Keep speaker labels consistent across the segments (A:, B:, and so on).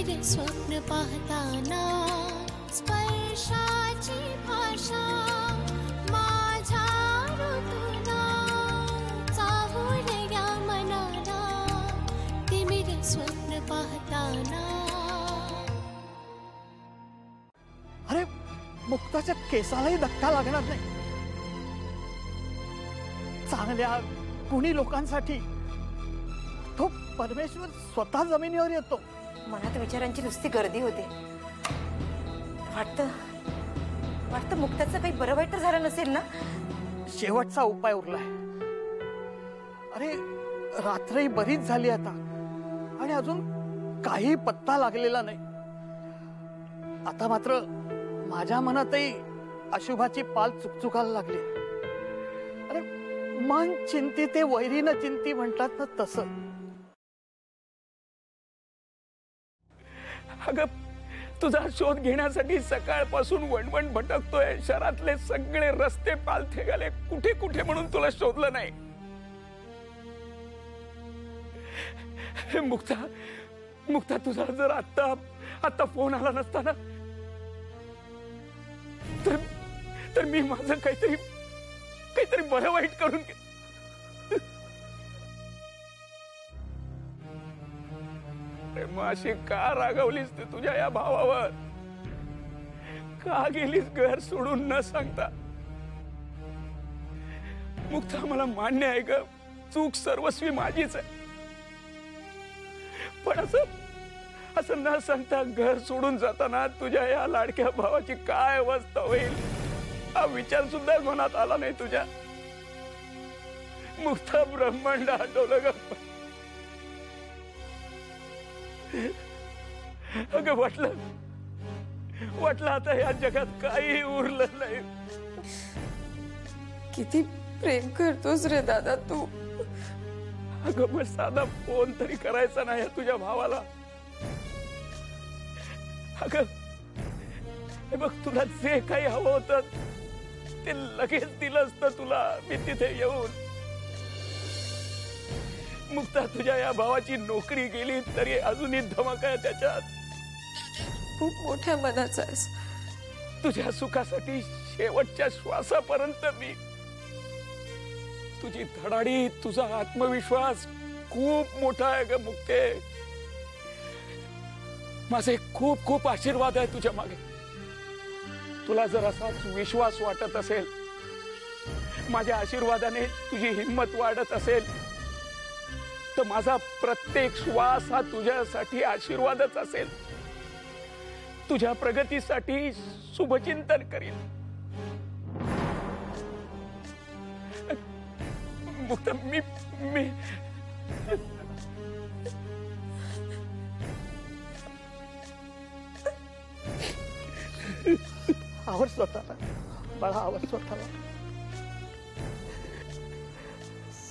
A: तिमिर स्वप्न पाहताना स्पर्शाची भाषा माझ्या ऋतूला चाहून या मनाला तिमिर स्वप्न पाहताना।
B: अरे मुक्ताच्या केसालाही धक्का लागणार नाही। चांगल्या गुणी लोकांसाठी तो परमेश्वर स्वतः जमिनीवर येतो।
C: मनात विचारांची नुसती गर्दी होते। वाटतं मुक्ताचं काही बरं वाईट तर झालं नसेल ना।
B: शेवटचा उपाय उरलाय। अरे रात्रही बरीच झाली आता आणि अजून काही पत्ता लागलेला नाही। आता मात्र माझ्या मनातही अशुभाची पाल चुकचुकायला लागली। अरे मन चिंती ते वैरीनं चिंती म्हणतात ना तसं।
D: अगं तुझा शोध घेण्यासाठी सकाळपासून वणवण भटकतोय। शहरातले सगळे रस्ते पालथे गेले, कुठे कुठे म्हणून तुला शोधलं नाही। मुक्ता तुझा जर आता फोन आला नसता ना तर मी माझं काहीतरी बरं वाईट करून मग अशी का रागवलीस तू तुझ्या या भावावर? का गेलीस घर सोडून न सांगता? मुक्ता मला मान्य आहे ग, चूक सर्वस्वी माझीच आहे। पण असं न सांगता घर सोडून जाताना तुझ्या या लाडक्या भावाची काय अवस्था होईल हा विचार सुद्धा मनात आला नाही तुझ्या? मुक्ता ब्रह्मांड आठवलं ग। अगं वाटलं आता या जगात काही उरलं नाही।
E: किती प्रेम करतोस रे दादा तू।
D: अगं मग साधा फोन तरी करायचा नाही तुझ्या भावाला? अगं हे बघ, तुला जे काही हवं होतं ते लगेच दिलं असतं तुला मी तिथे येऊन। मुक्ता तुझ्या या भावाची नोकरी गेली तरी अजूनही धमक आहे त्याच्यात।
E: खूप मोठ्या मनाचा आहेस।
D: तुझ्या सुखासाठी शेवटच्या श्वासापर्यंत मी। तुझी धडाडी, तुझा आत्मविश्वास खूप मोठा आहे ग मुक्ते। माझे खूप खूप आशीर्वाद आहे तुझ्या मागे। तुला जर असाच विश्वास वाटत असेल, माझ्या आशीर्वादाने तुझी हिंमत वाढत असेल तर माझा प्रत्येक श्वास हा तुझ्यासाठी आशीर्वादच असेल। तुझ्या प्रगतीसाठी शुभचिंतन करीन। मुक्त मी
B: आवर स्वतःला बाळा, आवर स्वतःला।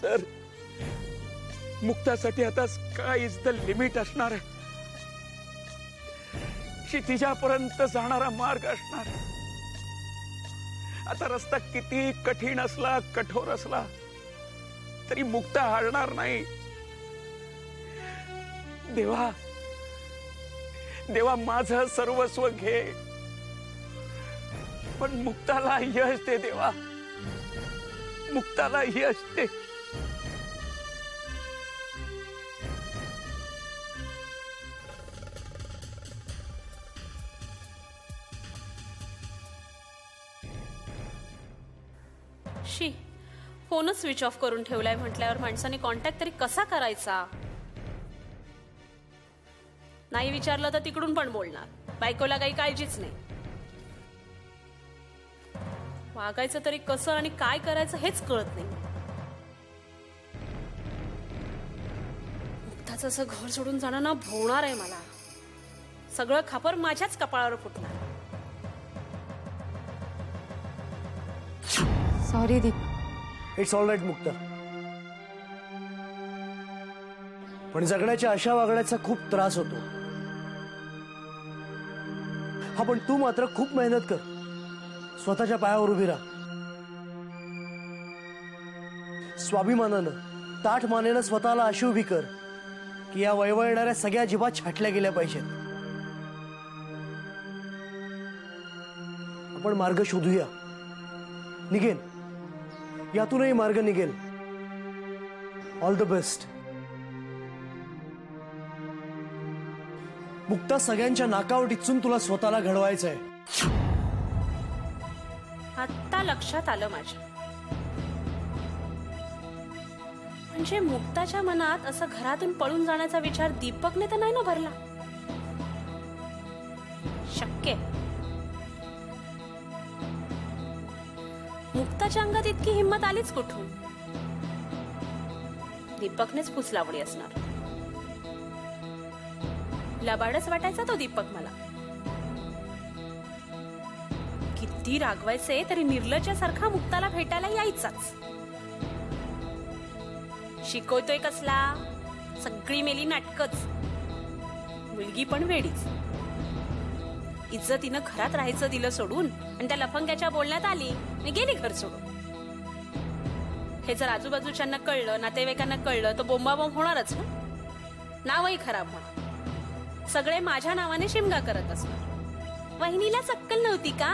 D: सर मुक्तासाठी आता स्काय इज द लिमिट असणार आहे। क्षितिजापर्यंत जाणारा मार्ग असणार। आता रस्ता किती कठीण असला, कठोर असला तरी मुक्ता हारणार नाही। देवा माझं सर्वस्व घे, पण मुक्ताला यश दे देवा, मुक्ताला यश दे।
F: शी, फोनच स्विच ऑफ करून ठेवलाय म्हटल्यावर माणसाने कॉन्टॅक्ट तरी कसा करायचा? नाही विचारलं तर तिकडून पण बोलणार, बायकोला काही काळजीच नाही। वागायचं तरी कसं आणि काय करायचं हेच कळत नाही। मुक्ताचं असं घर सोडून जाणं ना भोवणार आहे मला। सगळं खापर माझ्याच कपाळावर फुटणार।
C: Sorry Deep.
G: It's all right Mukta, पण जगण्याच्या अशा वागण्याचा खूप त्रास होतो। हा पण तू मात्र खूप मेहनत कर, स्वतःच्या पायावर उभी राहा। स्वाभिमानानं ताठ मानेनं स्वतःला अशी उभी कर की या वळवळणाऱ्या सगळ्या जिभा छाटल्या गेल्या पाहिजेत। आपण मार्ग शोधूया. निघेल, यातूनही मार्ग निघेल. All the best. मुक्ता, सगळ्यांच्या नाकावर टिचून तुला स्वतःला घडवायचंय.
F: आत्ता लक्षात आलं माझ्या. म्हणजे मुक्ताच्या मनात असं घरातून पळून जाण्याचा विचार दीपकने तर नाही ना भरला. शक्य मुक्ताच्या अंगात इतकी हिंमत आलीच कुठून? दीपकनेच फूस लावली असणार. लबाडच वाटायचा तो दीपक मला. किती रागवायचे तरी निर्लज्जासारखा मुक्ताला भेटायला यायचाच. शिकवतोय कसला, सगळी मेली नाटकच. मुलगी पण वेडीच. इज्जतीनं घरात राहायचं दिलं सोडून आणि त्या लफंग्याच्या बोलण्यात आली आणि गेली घर सोडून. हे जर आजूबाजूच्यांना कळलं, नातेवाईकांना कळलं तर बोंबाबोंब होणारच ना. नावही खराब होणार. सगळे माझ्या नावाने शिमगा करत असणार. वहिनीला अक्कल नव्हती का?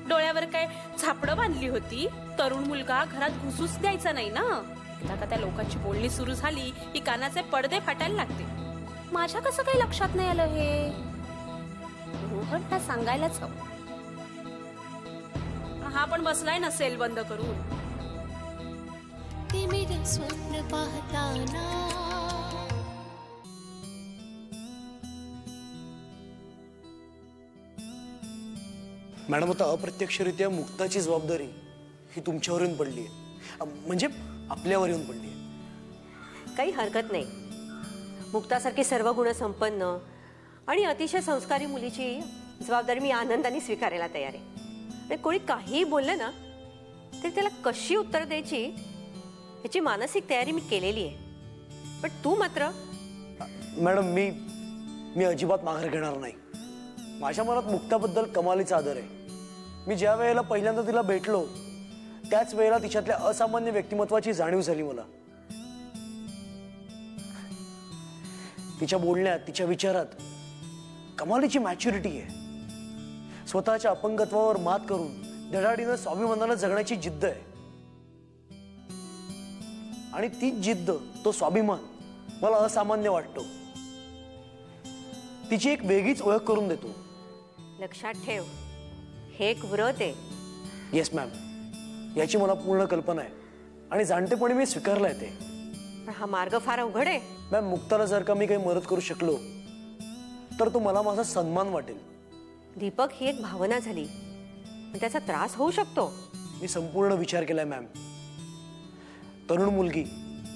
F: डोळ्यावर काय झापडं बांधली होती? तरुण मुलगा घरात घुसूच द्यायचा नाही ना. एकदा का त्या लोकांची बोलणी सुरू झाली की कानाचे पडदे फाटायला लागते. माझ्या कसं काही लक्षात नाही आलं हे? रोहनला सांगायलाच हवं. हा पण बसलाय ना सेल बंद करून.
A: तिमिर स्वप्न पाहताना
G: मॅडम, आता अप्रत्यक्षरित्या मुक्ताची जबाबदारी ही तुमच्यावर येऊन पडली आहे. म्हणजे आपल्यावर येऊन पडली आहे.
C: काही हरकत नाही. मुक्तासारखी सर्व गुण संपन्न आणि अतिशय संस्कारी मुलीची जबाबदारी मी आनंदाने स्वीकारायला तयार आहे. आणि कोणी काहीही बोललं ना तरी त्याला कशी उत्तर द्यायची याची मानसिक तयारी मी केलेली आहे. पण तू मात्र
G: मॅडम, मी अजिबात माघार घेणार नाही. माझ्या मनात मुक्ताबद्दल कमालीचा आदर आहे. मी ज्या वेळेला पहिल्यांदा तिला भेटलो त्याच वेळेला तिच्यातल्या असामान्य व्यक्तिमत्वाची जाणीव झाली मला. तिच्या बोलण्यात, तिच्या विचारात कमालीची मॅच्युरिटी आहे. स्वतःच्या अपंगत्वावर मात करून धडाडीनं स्वाभिमानानं जगण्याची जिद्द आहे. आणि ती जिद्द, तो स्वाभिमान मला असामान्य वाटतो. तिची एक वेगळीच ओळख करून देतो.
C: लक्षात ठेव, हे एक व्रत आहे.
G: येस मॅम, याची मला पूर्ण कल्पना आहे आणि जाणतेपणी मी स्वीकारला आहे ते.
C: पण हा मार्ग फार अवघड आहे.
G: मॅम, मुक्ताला जर का मी काही मदत करू शकलो तर तो मला माझा सन्मान वाटेल.
C: दीपक, ही एक भावना झाली, पण त्याचा त्रास होऊ शकतो.
G: मी संपूर्ण विचार केलाय मॅम. तरुण मुलगी,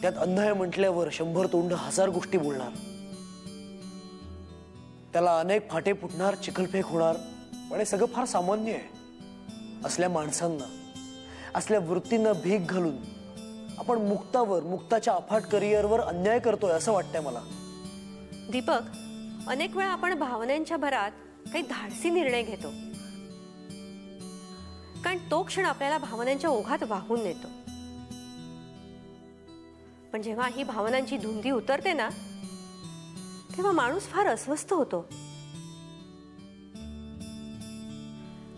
G: त्यात अन्याय म्हटल्यावर 100 तोंड 1000 गोष्टी बोलणार. त्याला अनेक फाटे फुटणार, चिखलफेक होणार. पण हे सगळं फार सामान्य आहे. असल्या माणसांना, असल्या वृत्तींना भीक घालून आपण मुक्तावर, मुक्ताच्या अफाट करिअरवर अन्याय करतोय असं वाटतंय मला.
C: दीपक, अनेक वेळा आपण भावनांच्या भरात काही धाडसी निर्णय घेतो, कारण तो क्षण आपल्याला भावनांच्या ओघात वाहून नेतो. पण जेव्हा ही भावनांची धुंदी उतरते ना, तेव्हा माणूस फार अस्वस्थ होतो.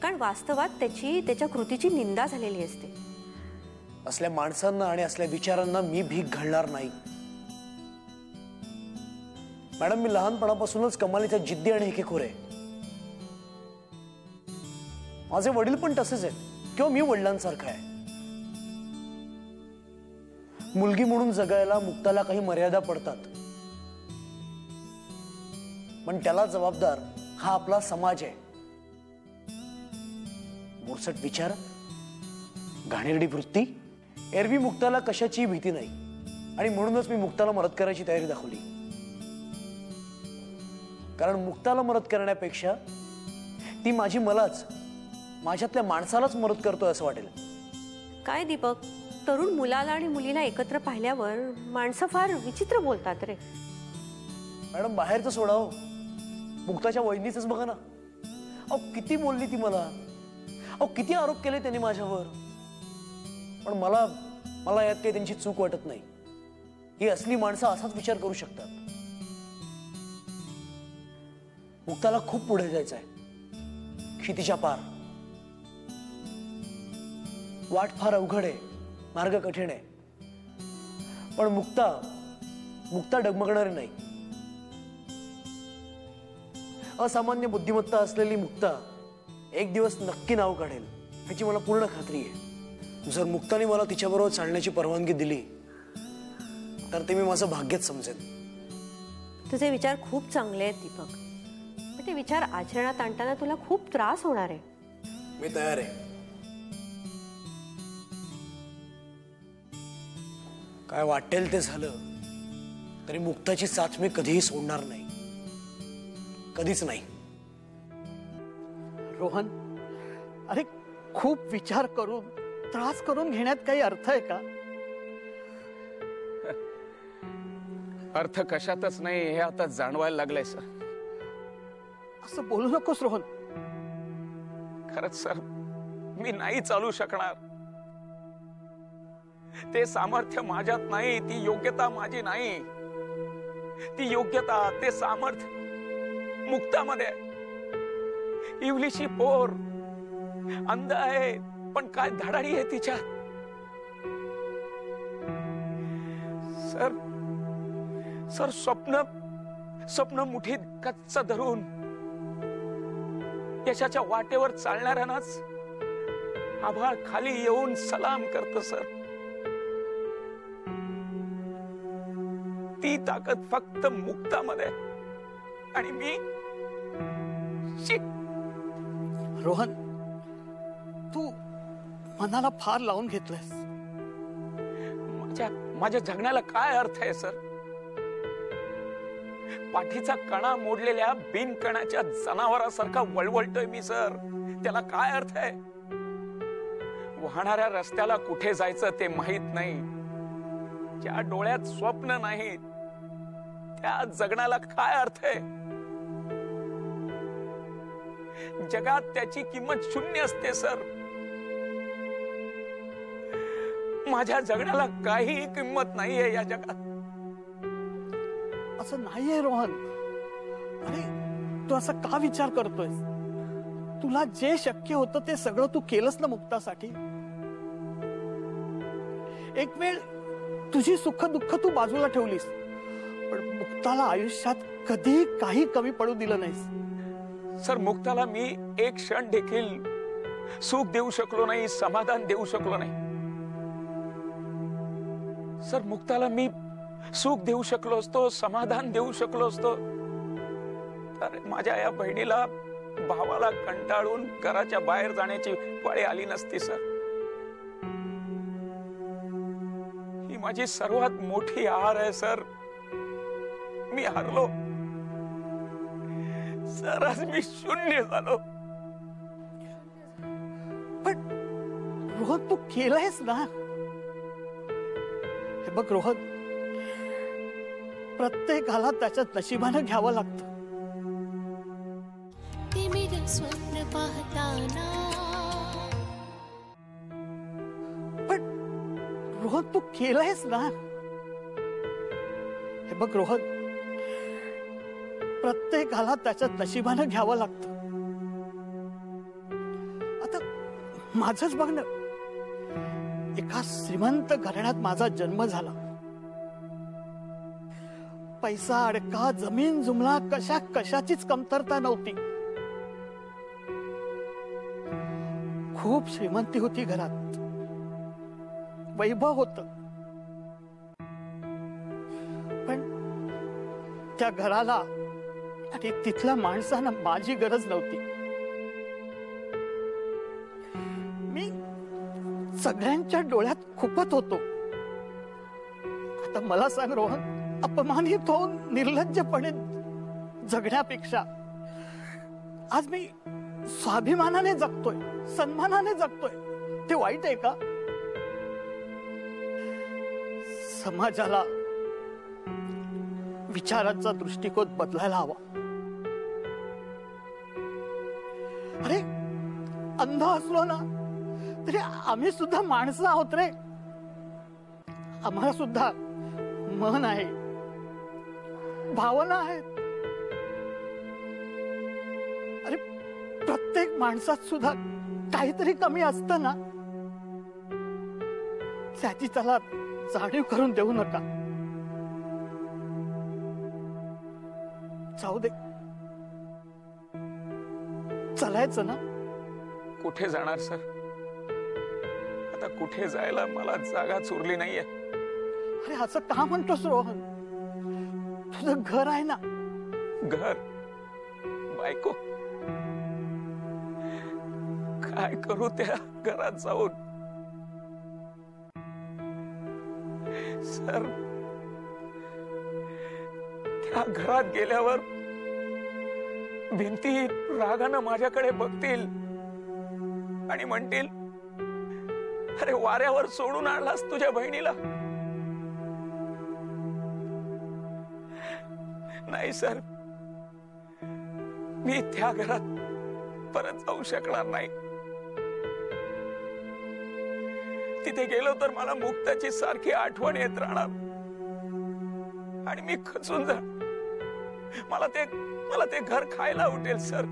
C: कारण वास्तवात त्याच्या कृतीची निंदा झालेली असते.
G: असल्या माणसांना आणि असल्या विचारांना मी भीक घालणार नाही. मॅडम, मी लहानपणापासूनच कमालीच्या जिद्दी आणि हेकेखोर आहे. माझे वडील पण तसेच आहेत किंवा मी वडिलांसारखा आहे. मुलगी म्हणून जगायला मुक्ताला काही मर्यादा पडतात, पण त्याला जबाबदार हा आपला समाज आहे. मोरसट विचार, घाणेरडी वृत्ती, एरवी मुक्ताला कशाची भीती नाही आणि म्हणूनच मी मुक्ताला मदत करायची तयारी दाखवली. कारण मुक्ताला मदत करण्यापेक्षा ती मलाच, माझ्यातल्या माणसालाच मदत करतोय असं वाटेल.
C: काय दीपक, तरुण मुलाला आणि मुलीला एकत्र पाहिल्यावर माणसं फार विचित्र बोलतात रे.
G: मॅडम, बाहेरचं सोडा हो, मुक्ताच्या वहिनीच बघा ना. अहो, किती बोलली ती मला. अहो, किती आरोप केले त्यांनी माझ्यावर. पण मला यात काही त्यांची चूक वाटत नाही. ही असली माणसं असाच विचार करू शकतात. मुक्ताला खूप पुढे जायचं आहे, क्षितिजा पार. वाट फार अवघड आहे, मार्ग कठीण आहे, पण मुक्ता डगमगणारी नाही. असामान्य बुद्धिमत्ता असलेली मुक्ता एक दिवस नक्की नाव काढेल याची मला पूर्ण खात्री आहे. जर मुक्ताने मला तिच्याबरोबर चालण्याची परवानगी दिली तर ते मी माझं भाग्यच समजेन.
C: तुझे विचार खूप चांगले आहेत दीपक, पण ते विचार आचरणात आणताना तुला खूप त्रास होणार आहे.
G: मी तयार आहे. काय वाटेल ते झालं तरी मुक्ताची साथ मी कधीही सोडणार नाही, कधीच नाही.
B: रोहन, अरे खूप विचार करून त्रास करून घेण्यात काही अर्थ आहे का?
D: अर्थ कशातच नाही हे आता जाणवायला लागलंय सर.
B: असं बोलू नकोस रोहन.
D: खरंच सर, मी नाही चालू शकणार. ते सामर्थ्य माझ्यात नाही, ती योग्यता माझी नाही. ती योग्यता, ते सामर्थ्य मुक्तामध्ये आहे. इवलीशी पोर, अंध आहे पण काय धडाडी आहे तिच्यात. सर स्वप्न मुठीत कच्च धरून यशाच्या वाटेवर चालणाऱ्यांनाच आभाळ खाली येऊन सलाम करत सर. ती ताकद फक्त मुक्तामध्ये आणि मी
B: रोहन, तू मनाला फार लावून घेतलंयस.
D: माझ्या जगण्याला काय अर्थ आहे सर? पाठीचा कणा मोडलेल्या बिनकणाच्या जनावरासारखा वळवळतोय मी सर. त्याला काय अर्थ आहे? वाहणाऱ्या रस्त्याला कुठे जायचं ते माहित नाही. ज्या डोळ्यात स्वप्न नाही त्या जगण्याला काय अर्थ आहे? जगात त्याची किंमत शून्य असते सर. माझ्या जगण्याला काही किंमत नाहीये या जगात.
B: असं नाहीये रोहन. अरे तू असा का विचार करतोयस? तुला जे शक्य होतं ते सगळं तू केलंस ना मुक्तासाठी. एक वेळ तुझी सुख दुःख तू बाजूला ठेवलीस, पण मुक्ताला आयुष्यात कधी काही कमी पडू दिलं नाहीस.
D: सर, मुक्ताला मी एक क्षण देखील सुख देऊ शकलो नाही, समाधान देऊ शकलो नाही. सर, मुक्ताला मी सुख देऊ शकलो असतो, समाधान देऊ शकलो असतो तर माझ्या या बहिणीला, भावाला कंटाळून घराच्या बाहेर जाण्याची पाळी आली नसती. सर, ही माझी सर्वात मोठी हार आहे. सर, मी हारलो. सर, आज मी शून्य झालो.
B: पण रोहन, तू केलंयस ना. हे बघ रोहन, प्रत्येकाला त्याच्या नशिबानं घ्यावं लागतं.
A: तिमिर स्वप्न पाहताना.
B: पण रोहन, तू केलंयस ना. हे बघ रोहन, प्रत्येकाला त्याच्या नशिबानं घ्यावं लागतं. आता माझंच बघ ना, एका श्रीमंत घराण्यात माझा जन्म झाला. पैसा, अडका, जमीन जुमला कशाचीच कमतरता नव्हती. खूप श्रीमंती होती घरात, वैभव होत. पण त्या घराला आणि तिथल्या माणसांना माझी गरज नव्हती. मी सगळ्यांच्या डोळ्यात खुपत होतो. आता मला सांग रोहन, अपमानित होऊन निर्लज्जपणे जगण्यापेक्षा आज मी स्वाभिमानाने जगतोय, सन्मानाने जगतोय, ते वाईट आहे का? समाजाला विचारांचा दृष्टिकोन बदलायला हवा. अरे अंध असलो ना तरी आम्ही सुद्धा माणसं आहोत रे. आम्हाला सुद्धा मन आहे, भावना आहेत. अरे प्रत्येक माणसात सुद्धा काहीतरी कमी असतं ना. त्याची त्याला जाणीव करून देऊ नका. जाऊ दे, चालायचं ना.
D: कुठे जाणार सर? आता कुठे जायला मला जागाच उरली नाहीये.
B: अरे असं का म्हणतोस रोहन? तुझं घर आहे ना.
D: घर, बायको, काय करू त्या घरात जाऊन? सर, त्या घरात गेल्यावर भिंती रागानं माझ्याकडे बघतील आणि म्हणतील, अरे वाऱ्यावर सोडून आणलास तुझ्या बहिणीला. नाही सर, मी त्या घरात परत जाऊ शकणार नाही. तिथे गेलो तर मला मुक्ताची सारखी आठवण येत राहणार आणि मी खचून जा. मला ते घर खायला उठेल सर.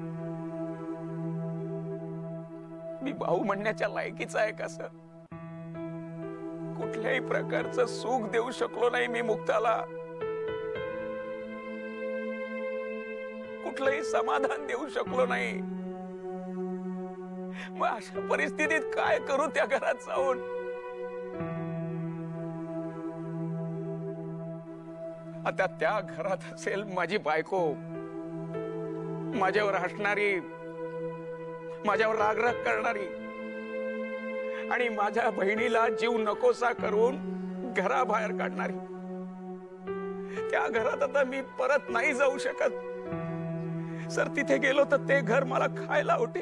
D: मी भाऊ म्हणण्याच्या लायकीचा आहे का सर? कुठल्याही प्रकारचं सुख देऊ शकलो नाही मी मुक्ताला. कुठलंही समाधान देऊ शकलो नाही. मग अशा परिस्थितीत काय करू त्या घरात जाऊन? आता त्या घरात असेल माझी बायको, माझ्यावर हसणारी, माझ्यावर रागराग करणारी आणि माझ्या बहिणीला जीव नकोसा करून घराबाहेर काढणारी. त्या घरात आता मी परत नाही जाऊ शकत सर. तिथे गेलो तर ते घर मला खायला उठे.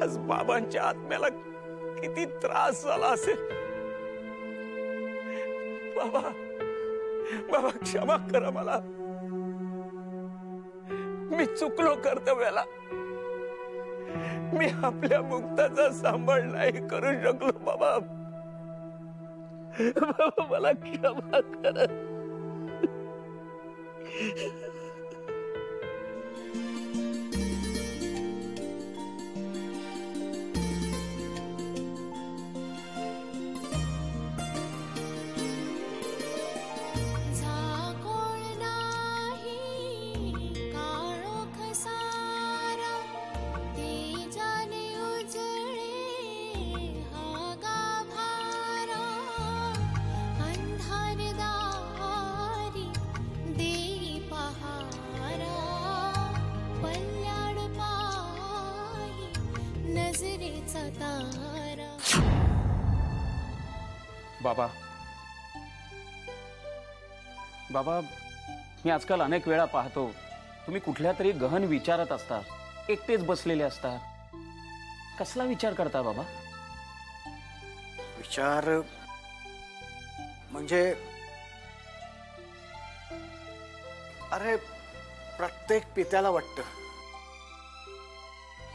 D: आज बाबांच्या आत्म्याला किती त्रास झाला असेल. बाबा क्षमा करा मला. मी चुकलो कर्तव्याला. मी आपल्या मुक्ताचा सांभाळ नाही करू शकलो. बाबा मला क्षमा करा. बाबा, मी आजकाल अनेक वेळा पाहतो तुम्ही कुठल्या तरी गहन विचारात असता. एकटेच बसलेले असता. कसला विचार करता बाबा?
B: विचार म्हणजे अरे प्रत्येक पित्याला वाटतं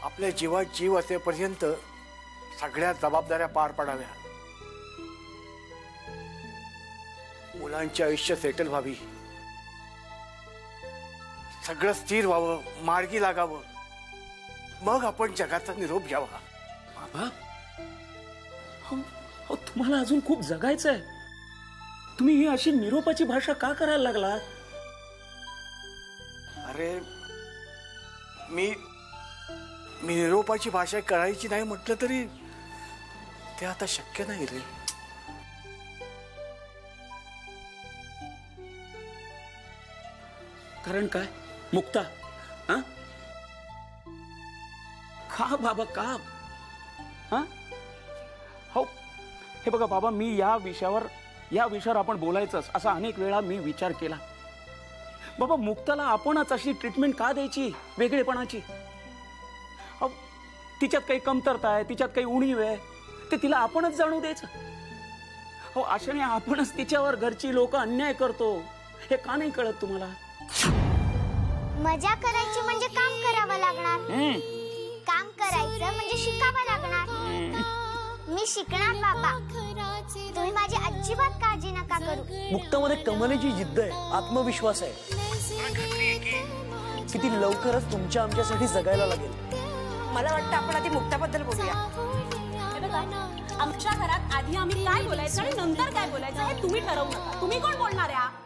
B: आपल्या जीवात जीव असेपर्यंत सगळ्या जबाबदाऱ्या पार पाडाव्या. मुलांचे आयुष्य सेटल व्हावी, सगळं स्थिर व्हावं, मार्गी लागावं, मग आपण जगाचा निरोप घ्यावा.
D: बाबा, तुम्हाला अजून खूप जगायचं आहे. तुम्ही ही अशी निरोपाची भाषा का करायला लागला?
B: अरे मी निरोपाची भाषा करायची नाही म्हटलं तरी ते आता शक्य नाही रे.
D: कारण काय? मुक्ता? का बाबा, का? हो, हे बघा बाबा, मी या विषयावर आपण बोलायचंच असा अनेक वेळा मी विचार केला. बाबा, मुक्ताला आपणच अशी ट्रीटमेंट का द्यायची वेगळेपणाची? तिच्यात काही कमतरता आहे, तिच्यात काही उणीव आहे, ते तिला आपणच जाणू द्यायचं. हो, अशाने आपणच तिच्यावर घरची लोक अन्याय करतो. हे का नाही कळत तुम्हाला?
H: मजा करायची म्हणजे काम करावं लागणार. काम करायचं म्हणजे शिकावं लागणार. मी शिकणार बाबा. तुम्ही माझी अजिबात काळजी नका करू.
G: मुक्तामध्ये कमालीची जिद्द आहे, आत्मविश्वास आहे. किती लवकरच तुमच्या आमच्यासाठी जगायला लागेल.
I: मला वाटतं आपण आधी मुक्ताबद्दल बोलूया.
F: हे बघा, आमच्या घरात आधी आम्ही काय बोलायचं आणि नंतर काय बोलायचं हे तुम्ही ठरवू नका. तुम्ही कोण बोलणार आहे?